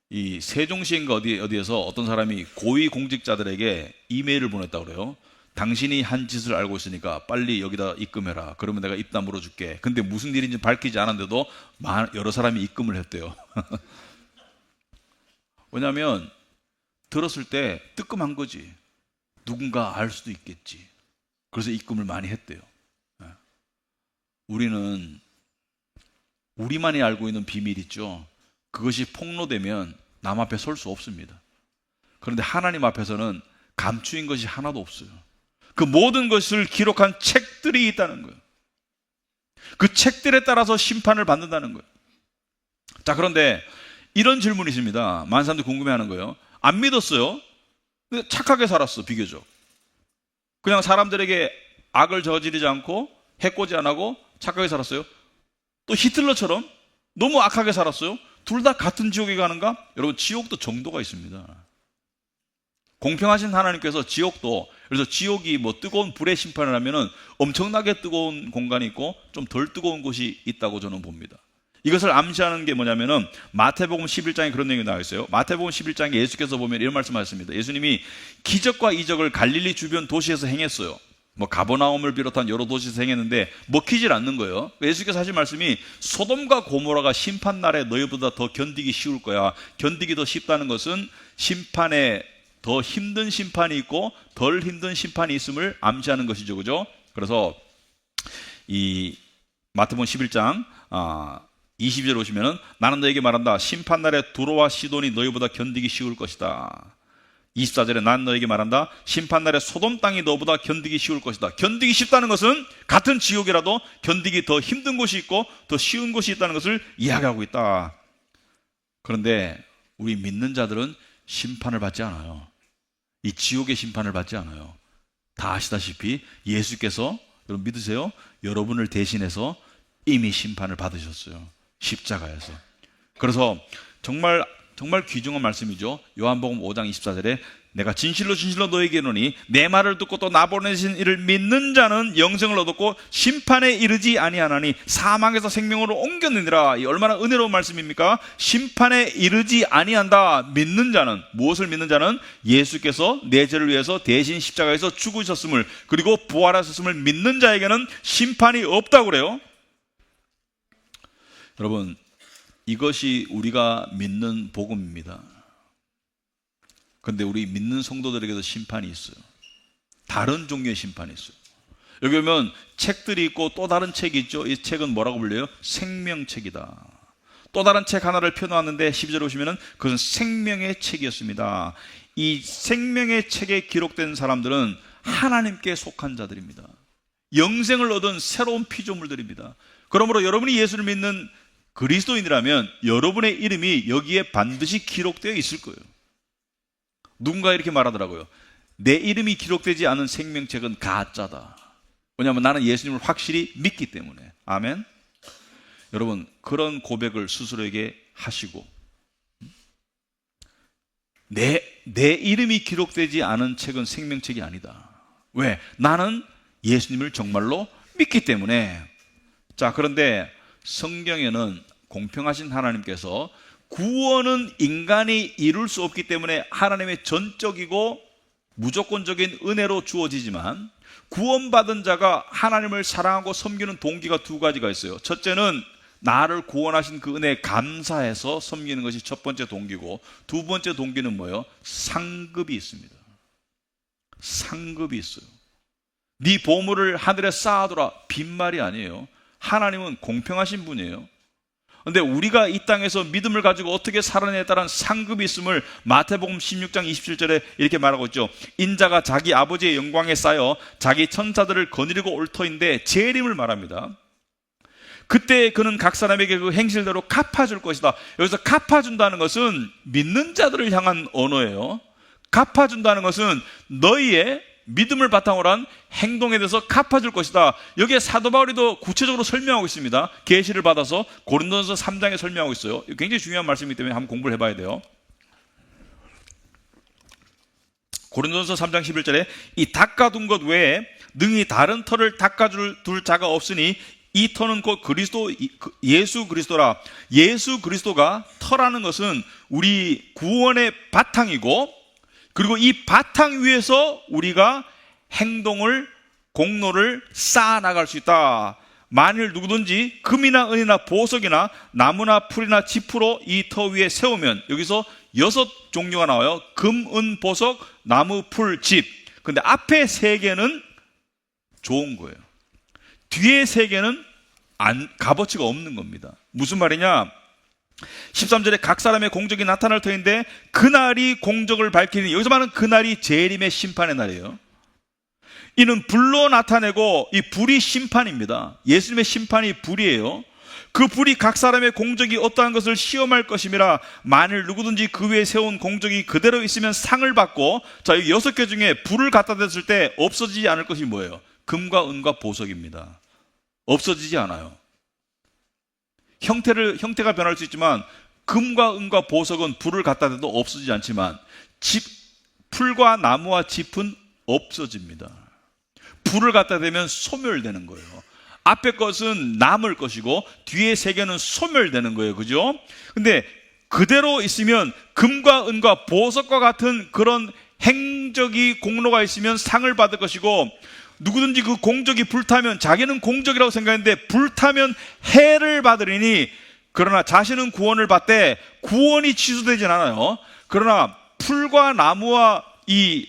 이 세종시인가 어디에서 어떤 사람이 고위 공직자들에게 이메일을 보냈다고 그래요. 당신이 한 짓을 알고 있으니까 빨리 여기다 입금해라. 그러면 내가 입담 물어줄게. 근데 무슨 일인지 밝히지 않았는데도 여러 사람이 입금을 했대요. 왜냐하면 들었을 때 뜨끔한 거지. 누군가 알 수도 있겠지. 그래서 입금을 많이 했대요. 우리는 우리만이 알고 있는 비밀 있죠. 그것이 폭로되면 남 앞에 설 수 없습니다. 그런데 하나님 앞에서는 감추인 것이 하나도 없어요. 그 모든 것을 기록한 책들이 있다는 거예요. 그 책들에 따라서 심판을 받는다는 거예요. 자, 그런데 이런 질문이 있습니다. 많은 사람들이 궁금해하는 거예요. 안 믿었어요. 근데 착하게 살았어, 비교적. 그냥 사람들에게 악을 저지르지 않고 해코지 안 하고 착하게 살았어요. 또 히틀러처럼 너무 악하게 살았어요. 둘 다 같은 지옥에 가는가? 여러분, 지옥도 정도가 있습니다. 공평하신 하나님께서 지옥도, 그래서 지옥이 뭐 뜨거운 불의 심판을 하면은 엄청나게 뜨거운 공간이 있고 좀 덜 뜨거운 곳이 있다고 저는 봅니다. 이것을 암시하는 게 뭐냐면은 마태복음 11장에 그런 내용이 나와 있어요. 마태복음 11장에 예수께서 보면 이런 말씀하셨습니다. 예수님이 기적과 이적을 갈릴리 주변 도시에서 행했어요. 뭐 가버나움을 비롯한 여러 도시에서 행했는데 먹히질 않는 거예요. 예수께서 하신 말씀이 소돔과 고모라가 심판 날에 너희보다 더 견디기 쉬울 거야. 견디기 더 쉽다는 것은 심판에 더 힘든 심판이 있고 덜 힘든 심판이 있음을 암시하는 것이죠. 그죠? 그래서 이 마태복음 11장 20절 오시면은 나는 너에게 말한다. 심판날에 두로와 시돈이 너희보다 견디기 쉬울 것이다. 24절에 난 너에게 말한다. 심판날에 소돔 땅이 너보다 견디기 쉬울 것이다. 견디기 쉽다는 것은 같은 지옥이라도 견디기 더 힘든 곳이 있고 더 쉬운 곳이 있다는 것을 이야기하고 있다. 그런데 우리 믿는 자들은 심판을 받지 않아요. 이 지옥의 심판을 받지 않아요. 다 아시다시피 예수께서, 여러분 믿으세요? 여러분을 대신해서 이미 심판을 받으셨어요. 십자가에서. 그래서 정말 귀중한 말씀이죠. 요한복음 5장 24절에 내가 진실로 너에게 이르노니 내 말을 듣고 또 나 보내신 이를 믿는 자는 영생을 얻었고 심판에 이르지 아니하나니 사망에서 생명으로 옮겼느니라. 이 얼마나 은혜로운 말씀입니까? 심판에 이르지 아니한다. 믿는 자는, 무엇을 믿는 자는? 예수께서 내 죄를 위해서 대신 십자가에서 죽으셨음을, 그리고 부활하셨음을 믿는 자에게는 심판이 없다고 그래요. 여러분, 이것이 우리가 믿는 복음입니다. 그런데 우리 믿는 성도들에게도 심판이 있어요. 다른 종류의 심판이 있어요. 여기 보면 책들이 있고 또 다른 책이 있죠. 이 책은 뭐라고 불려요? 생명책이다. 또 다른 책 하나를 펴놓았는데 12절에 보시면은 그것은 생명의 책이었습니다. 이 생명의 책에 기록된 사람들은 하나님께 속한 자들입니다. 영생을 얻은 새로운 피조물들입니다. 그러므로 여러분이 예수를 믿는 그리스도인이라면 여러분의 이름이 여기에 반드시 기록되어 있을 거예요. 누군가 이렇게 말하더라고요. 내 이름이 기록되지 않은 생명책은 가짜다. 왜냐하면 나는 예수님을 확실히 믿기 때문에. 아멘. 여러분, 그런 고백을 스스로에게 하시고, 내 이름이 기록되지 않은 책은 생명책이 아니다. 왜? 나는 예수님을 정말로 믿기 때문에. 자, 그런데 성경에는 공평하신 하나님께서 구원은 인간이 이룰 수 없기 때문에 하나님의 전적이고 무조건적인 은혜로 주어지지만, 구원받은 자가 하나님을 사랑하고 섬기는 동기가 두 가지가 있어요. 첫째는 나를 구원하신 그 은혜에 감사해서 섬기는 것이 첫 번째 동기고, 두 번째 동기는 뭐예요? 상급이 있습니다. 상급이 있어요. 네 보물을 하늘에 쌓아두라, 빈말이 아니에요. 하나님은 공평하신 분이에요. 근데 우리가 이 땅에서 믿음을 가지고 어떻게 살아내다라는 상급이 있음을 마태복음 16장 27절에 이렇게 말하고 있죠. 인자가 자기 아버지의 영광에 쌓여 자기 천사들을 거느리고 올 터인데 재림을 말합니다. 그때 그는 각 사람에게 그 행실대로 갚아줄 것이다. 여기서 갚아준다는 것은 믿는 자들을 향한 언어예요. 갚아준다는 것은 너희의 믿음을 바탕으로 한 행동에 대해서 갚아줄 것이다. 여기에 사도 바울이도 구체적으로 설명하고 있습니다. 계시를 받아서 고린도전서 3장에 설명하고 있어요. 굉장히 중요한 말씀이기 때문에 한번 공부를 해봐야 돼요. 고린도전서 3장 11절에 이 닦아둔 것 외에 능히 다른 터를 닦아둘 자가 없으니 이 터는 곧 그리스도, 예수 그리스도라. 예수 그리스도가 터라는 것은 우리 구원의 바탕이고, 그리고 이 바탕 위에서 우리가 행동을, 공로를 쌓아나갈 수 있다. 만일 누구든지 금이나 은이나 보석이나 나무나 풀이나 짚으로 이 터 위에 세우면, 여기서 6 종류가 나와요. 금, 은, 보석, 나무, 풀, 짚. 근데 앞에 3개는 좋은 거예요. 뒤에 3개는 값어치가 없는 겁니다. 무슨 말이냐? 13절에 각 사람의 공적이 나타날 터인데 그날이 공적을 밝히니, 여기서 말하는 그날이 재림의 심판의 날이에요. 이는 불로 나타내고, 이 불이 심판입니다. 예수님의 심판이 불이에요. 그 불이 각 사람의 공적이 어떠한 것을 시험할 것임이라. 만일 누구든지 그 위에 세운 공적이 그대로 있으면 상을 받고, 자, 이 6개 중에 불을 갖다 댔을 때 없어지지 않을 것이 뭐예요? 금과 은과 보석입니다. 없어지지 않아요. 형태가 변할 수 있지만 금과 은과 보석은 불을 갖다 대도 없어지지 않지만 풀과 나무와 짚은 없어집니다. 불을 갖다 대면 소멸되는 거예요. 앞에 것은 남을 것이고 뒤에 3개는 소멸되는 거예요. 그죠? 근데 그대로 있으면 금과 은과 보석과 같은 그런 행적이, 공로가 있으면 상을 받을 것이고, 누구든지 그 공적이 불타면, 자기는 공적이라고 생각했는데 불타면 해를 받으리니, 그러나 자신은 구원을 받되 구원이 취소되진 않아요. 그러나 풀과 나무와 이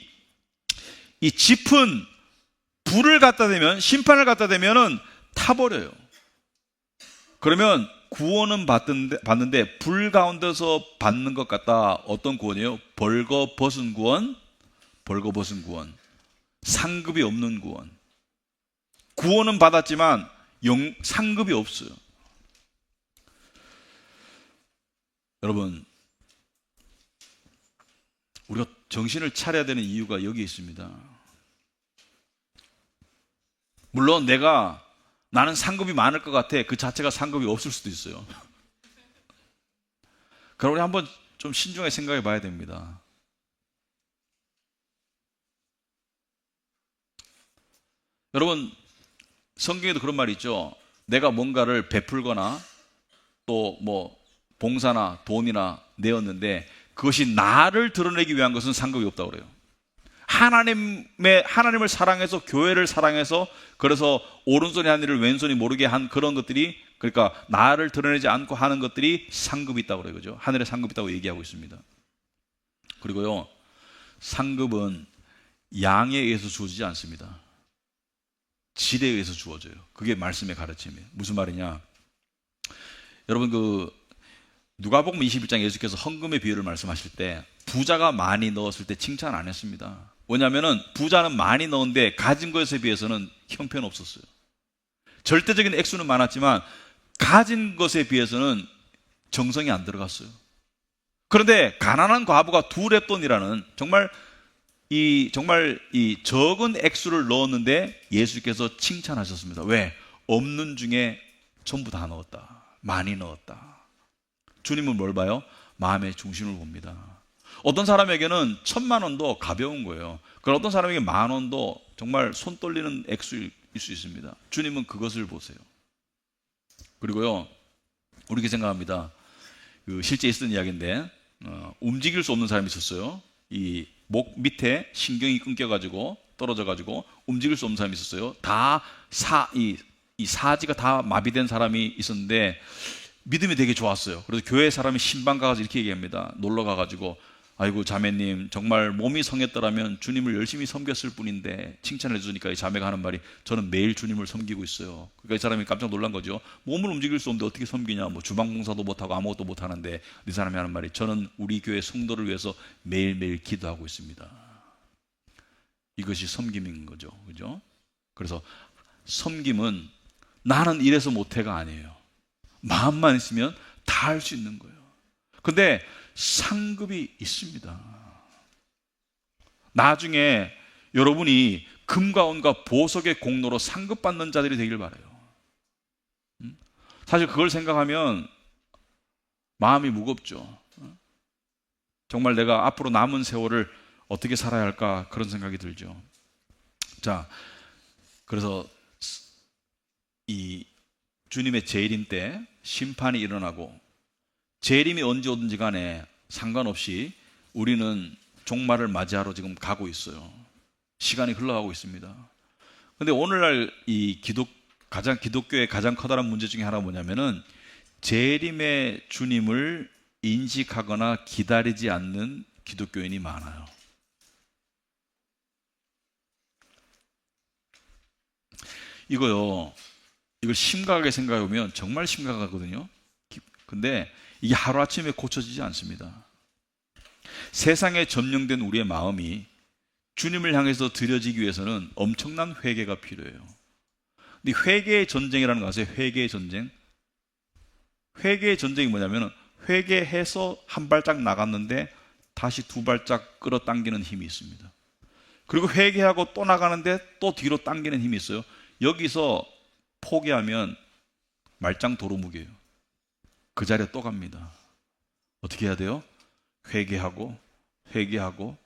짚은 불을 갖다 대면, 심판을 갖다 대면은 타버려요. 그러면 구원은 받는데 불 가운데서 받는 것 같다. 어떤 구원이에요? 벌거벗은 구원, 벌거벗은 구원. 상급이 없는 구원. 구원은 받았지만 상급이 없어요. 여러분, 우리가 정신을 차려야 되는 이유가 여기 있습니다. 물론 나는 상급이 많을 것 같아. 그 자체가 상급이 없을 수도 있어요. 그럼 우리 한번 좀 신중하게 생각해 봐야 됩니다. 여러분, 성경에도 그런 말이 있죠. 내가 뭔가를 베풀거나 또 뭐 봉사나 돈이나 내었는데 그것이 나를 드러내기 위한 것은 상급이 없다고 그래요. 하나님을 사랑해서, 교회를 사랑해서, 그래서 오른손이 한 일을 왼손이 모르게 한 그런 것들이, 그러니까 나를 드러내지 않고 하는 것들이 상급이 있다고 그래요. 그죠? 하늘에 상급이 있다고 얘기하고 있습니다. 그리고요, 상급은 양에 의해서 주어지지 않습니다. 질에 의해서 주어져요. 그게 말씀의 가르침이에요. 무슨 말이냐? 여러분, 누가복음 21장 예수께서 헌금의 비율을 말씀하실 때 부자가 많이 넣었을 때 칭찬 안 했습니다. 왜냐하면 부자는 많이 넣었는데 가진 것에 비해서는 형편없었어요. 절대적인 액수는 많았지만 가진 것에 비해서는 정성이 안 들어갔어요. 그런데 가난한 과부가 2렙돈이라는 정말 적은 액수를 넣었는데 예수께서 칭찬하셨습니다. 왜? 없는 중에 전부 다 넣었다. 많이 넣었다. 주님은 뭘 봐요? 마음의 중심을 봅니다. 어떤 사람에게는 1,000만 원도 가벼운 거예요. 그럼 어떤 사람에게 10,000원도 정말 손 떨리는 액수일 수 있습니다. 주님은 그것을 보세요. 그리고요, 우리가 생각합니다. 실제 있었던 이야기인데, 움직일 수 없는 사람이 있었어요. 이 목 밑에 신경이 끊겨가지고 떨어져가지고 움직일 수 없는 사람이 있었어요. 이 사지가 다 마비된 사람이 있었는데 믿음이 되게 좋았어요. 그래서 교회 사람이 신방 가가지고 이렇게 얘기합니다. 놀러 가가지고 아이고 자매님 정말 몸이 성했더라면 주님을 열심히 섬겼을 뿐인데, 칭찬을 해주니까 이 자매가 하는 말이, 저는 매일 주님을 섬기고 있어요. 그러니까 이 사람이 깜짝 놀란 거죠. 몸을 움직일 수 없는데 어떻게 섬기냐, 뭐 주방 봉사도 못하고 아무것도 못하는데. 이 사람이 하는 말이, 저는 우리 교회 성도를 위해서 매일매일 기도하고 있습니다. 이것이 섬김인 거죠. 그죠? 그래서 섬김은 나는 이래서 못해가 아니에요. 마음만 있으면 다 할 수 있는 거예요. 근데 상급이 있습니다. 나중에 여러분이 금과 은과 보석의 공로로 상급받는 자들이 되길 바라요. 사실 그걸 생각하면 마음이 무겁죠. 정말 내가 앞으로 남은 세월을 어떻게 살아야 할까, 그런 생각이 들죠. 자, 그래서 이 주님의 재림 때 심판이 일어나고, 재림이 언제 오든지 간에 상관없이 우리는 종말을 맞이하러 지금 가고 있어요. 시간이 흘러가고 있습니다. 근데 오늘날 이 기독교의 가장 커다란 문제 중에 하나가 뭐냐면은, 재림의 주님을 인식하거나 기다리지 않는 기독교인이 많아요. 이걸 심각하게 생각해 보면 정말 심각하거든요. 근데 이게 하루아침에 고쳐지지 않습니다. 세상에 점령된 우리의 마음이 주님을 향해서 드려지기 위해서는 엄청난 회개가 필요해요. 근데 회개의 전쟁이라는 거 아세요? 회개의 전쟁. 회개의 전쟁이 뭐냐면, 회개해서 한 발짝 나갔는데 다시 두 발짝 끌어당기는 힘이 있습니다. 그리고 회개하고 또 나가는데 또 뒤로 당기는 힘이 있어요. 여기서 포기하면 말짱 도루묵이에요. 그 자리에 또 갑니다. 어떻게 해야 돼요? 회개하고 회개하고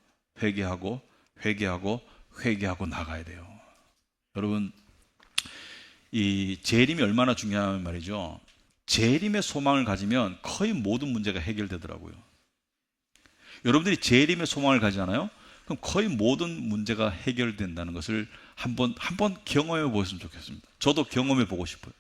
회개하고 회개하고 회개하고 나가야 돼요. 여러분, 이 재림이 얼마나 중요하면 말이죠. 재림의 소망을 가지면 거의 모든 문제가 해결되더라고요. 여러분들이 재림의 소망을 가지잖아요. 그럼 거의 모든 문제가 해결된다는 것을 한번 경험해 보셨으면 좋겠습니다. 저도 경험해 보고 싶어요.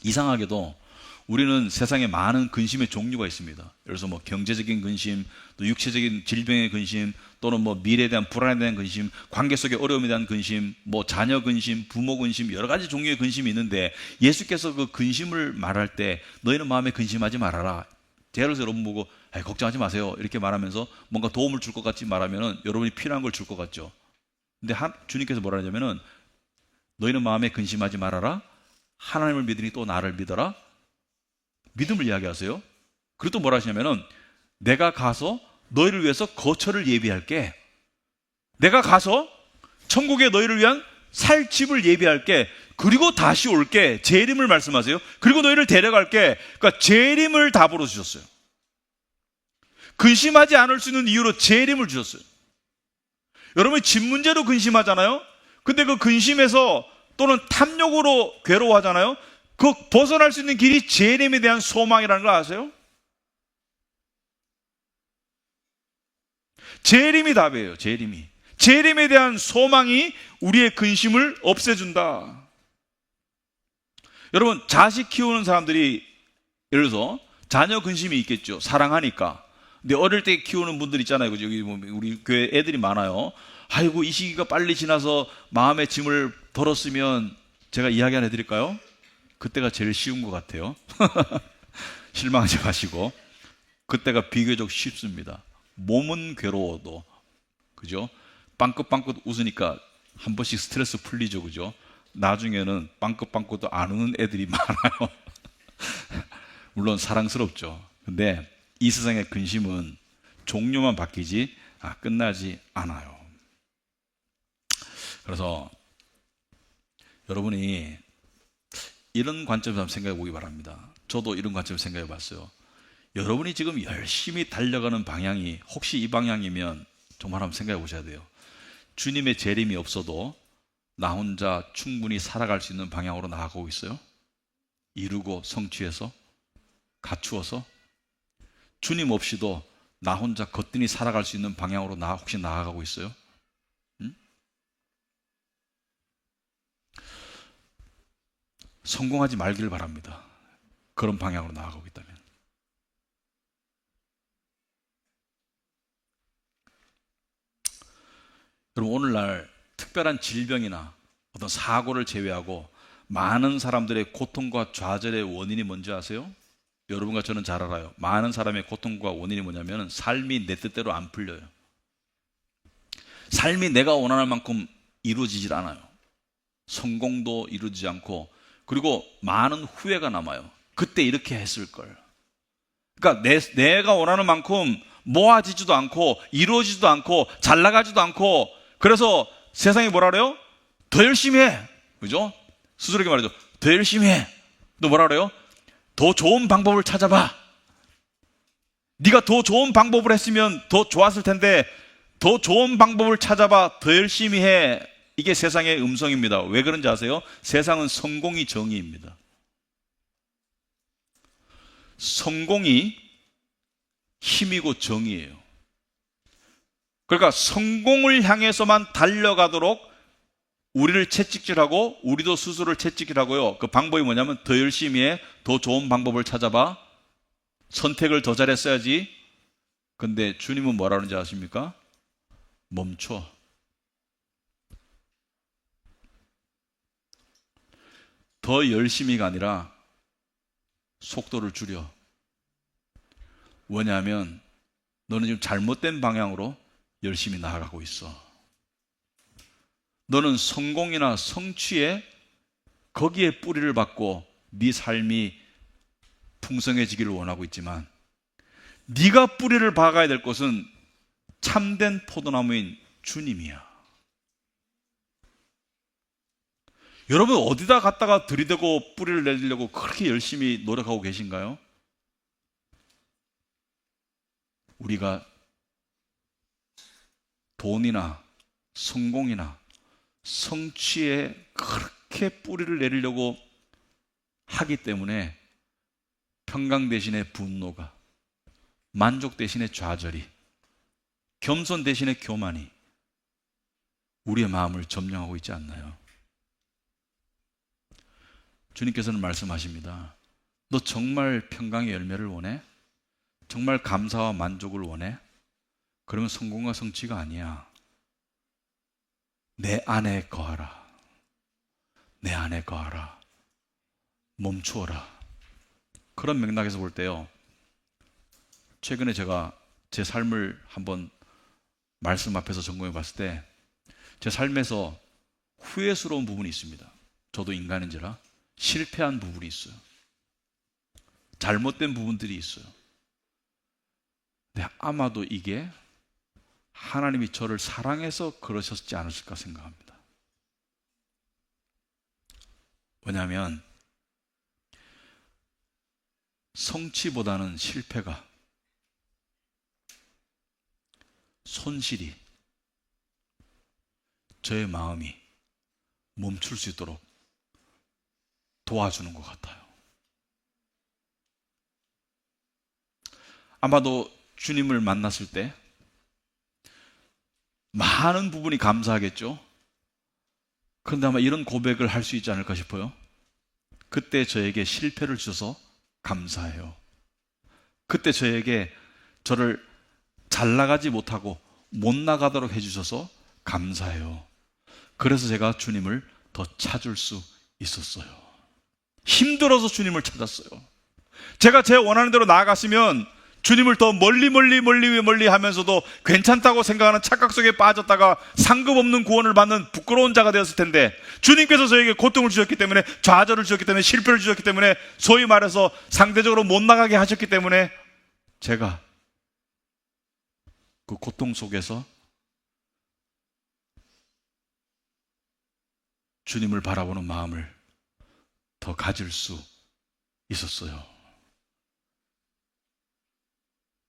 이상하게도 우리는 세상에 많은 근심의 종류가 있습니다. 예를 들어서 뭐 경제적인 근심, 또 육체적인 질병의 근심, 또는 뭐 미래에 대한 불안에 대한 근심, 관계 속의 어려움에 대한 근심, 뭐 자녀 근심, 부모 근심, 여러 가지 종류의 근심이 있는데, 예수께서 그 근심을 말할 때 너희는 마음에 근심하지 말아라. 예를 들어서 여러분 보고 걱정하지 마세요 이렇게 말하면서 뭔가 도움을 줄 것 같이 말하면은 여러분이 필요한 걸 줄 것 같죠. 근데 주님께서 뭐라 하냐면은, 너희는 마음에 근심하지 말아라. 하나님을 믿으니 또 나를 믿어라. 믿음을 이야기하세요. 그리고 또 뭐라 하시냐면은, 내가 가서 너희를 위해서 거처를 예비할게. 내가 가서 천국에 너희를 위한 살 집을 예비할게. 그리고 다시 올게. 재림을 말씀하세요. 그리고 너희를 데려갈게. 그러니까 재림을 답으로 주셨어요. 근심하지 않을 수 있는 이유로 재림을 주셨어요. 여러분이 집 문제로 근심하잖아요. 근데 그 근심에서 또는 탐욕으로 괴로워하잖아요. 그 벗어날 수 있는 길이 재림에 대한 소망이라는 걸 아세요? 재림이 답이에요. 재림에 대한 소망이 우리의 근심을 없애준다. 여러분, 자식 키우는 사람들이 예를 들어서 자녀 근심이 있겠죠. 사랑하니까. 근데 어릴 때 키우는 분들 있잖아요. 그죠? 여기 우리 교회 애들이 많아요. 아이고, 이 시기가 빨리 지나서 마음의 짐을 덜었으면, 제가 이야기 하나 해드릴까요? 그때가 제일 쉬운 것 같아요. 실망하지 마시고. 그때가 비교적 쉽습니다. 몸은 괴로워도, 그죠? 빵긋빵긋 웃으니까 한 번씩 스트레스 풀리죠. 그죠? 나중에는 빵긋빵긋도 안 우는 애들이 많아요. 물론 사랑스럽죠. 근데 이 세상의 근심은 종류만 바뀌지 끝나지 않아요. 그래서 여러분이 이런 관점에서 한번 생각해 보기 바랍니다. 저도 이런 관점에서 생각해 봤어요. 여러분이 지금 열심히 달려가는 방향이 혹시 이 방향이면 정말 한번 생각해 보셔야 돼요. 주님의 재림이 없어도 나 혼자 충분히 살아갈 수 있는 방향으로 나아가고 있어요? 이루고 성취해서? 갖추어서? 주님 없이도 나 혼자 거뜬히 살아갈 수 있는 방향으로 혹시 나아가고 있어요? 응? 성공하지 말기를 바랍니다. 그런 방향으로 나아가고 있다면. 그럼 오늘날 특별한 질병이나 어떤 사고를 제외하고 많은 사람들의 고통과 좌절의 원인이 뭔지 아세요? 여러분과 저는 잘 알아요. 많은 사람의 고통과 원인이 뭐냐면 삶이 내 뜻대로 안 풀려요. 삶이 내가 원하는 만큼 이루어지질 않아요. 성공도 이루어지지 않고, 그리고 많은 후회가 남아요. 그때 이렇게 했을 걸. 그러니까 내가 원하는 만큼 모아지지도 않고 이루어지지도 않고 잘 나가지도 않고, 그래서 세상이 뭐라 그래요? 더 열심히 해. 그죠? 스스로에게 말하죠. 더 열심히 해. 또 뭐라 그래요? 더 좋은 방법을 찾아봐. 네가 더 좋은 방법을 했으면 더 좋았을 텐데 더 좋은 방법을 찾아봐. 더 열심히 해. 이게 세상의 음성입니다. 왜 그런지 아세요? 세상은 성공이 정의입니다. 성공이 힘이고 정의예요. 그러니까 성공을 향해서만 달려가도록 우리를 채찍질하고, 우리도 스스로를 채찍질하고요. 그 방법이 뭐냐면 더 열심히 해. 더 좋은 방법을 찾아봐. 선택을 더 잘했어야지. 근데 주님은 뭐라 그러는지 아십니까? 멈춰. 더 열심히가 아니라 속도를 줄여. 왜냐하면 너는 지금 잘못된 방향으로 열심히 나아가고 있어. 너는 성공이나 성취에 거기에 뿌리를 받고 네 삶이 풍성해지기를 원하고 있지만, 네가 뿌리를 박아야 될 곳은 참된 포도나무인 주님이야. 여러분 어디다 갖다가 들이대고 뿌리를 내리려고 그렇게 열심히 노력하고 계신가요? 우리가 돈이나 성공이나 성취에 그렇게 뿌리를 내리려고 하기 때문에 평강 대신에 분노가, 만족 대신에 좌절이, 겸손 대신에 교만이 우리의 마음을 점령하고 있지 않나요? 주님께서는 말씀하십니다. 너 정말 평강의 열매를 원해? 정말 감사와 만족을 원해? 그러면 성공과 성취가 아니야. 내 안에 거하라. 내 안에 거하라. 멈추어라. 그런 맥락에서 볼 때요, 최근에 제가 제 삶을 한번 말씀 앞에서 점검해 봤을 때 제 삶에서 후회스러운 부분이 있습니다. 저도 인간인지라 실패한 부분이 있어요. 잘못된 부분들이 있어요. 근데 아마도 이게 하나님이 저를 사랑해서 그러셨지 않으실까 생각합니다. 왜냐하면 성취보다는 실패가, 손실이 저의 마음이 멈출 수 있도록 도와주는 것 같아요. 아마도 주님을 만났을 때 많은 부분이 감사하겠죠. 그런데 아마 이런 고백을 할 수 있지 않을까 싶어요. 그때 저에게 실패를 주셔서 감사해요. 그때 저를 잘 나가지 못하고 못 나가도록 해주셔서 감사해요. 그래서 제가 주님을 더 찾을 수 있었어요. 힘들어서 주님을 찾았어요. 제가 제 원하는 대로 나아갔으면 주님을 더 멀리 하면서도 괜찮다고 생각하는 착각 속에 빠졌다가 상급 없는 구원을 받는 부끄러운 자가 되었을 텐데, 주님께서 저에게 고통을 주셨기 때문에, 좌절을 주셨기 때문에, 실패를 주셨기 때문에, 소위 말해서 상대적으로 못 나가게 하셨기 때문에 제가 그 고통 속에서 주님을 바라보는 마음을 더 가질 수 있었어요.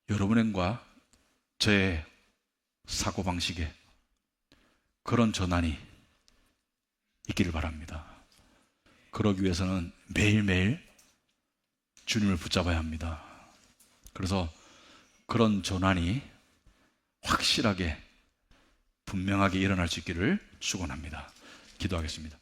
여러분과 저의 사고방식에 그런 전환이 있기를 바랍니다. 그러기 위해서는 매일매일 주님을 붙잡아야 합니다. 그래서 그런 전환이 확실하게 분명하게 일어날 수 있기를 축원합니다. 기도하겠습니다.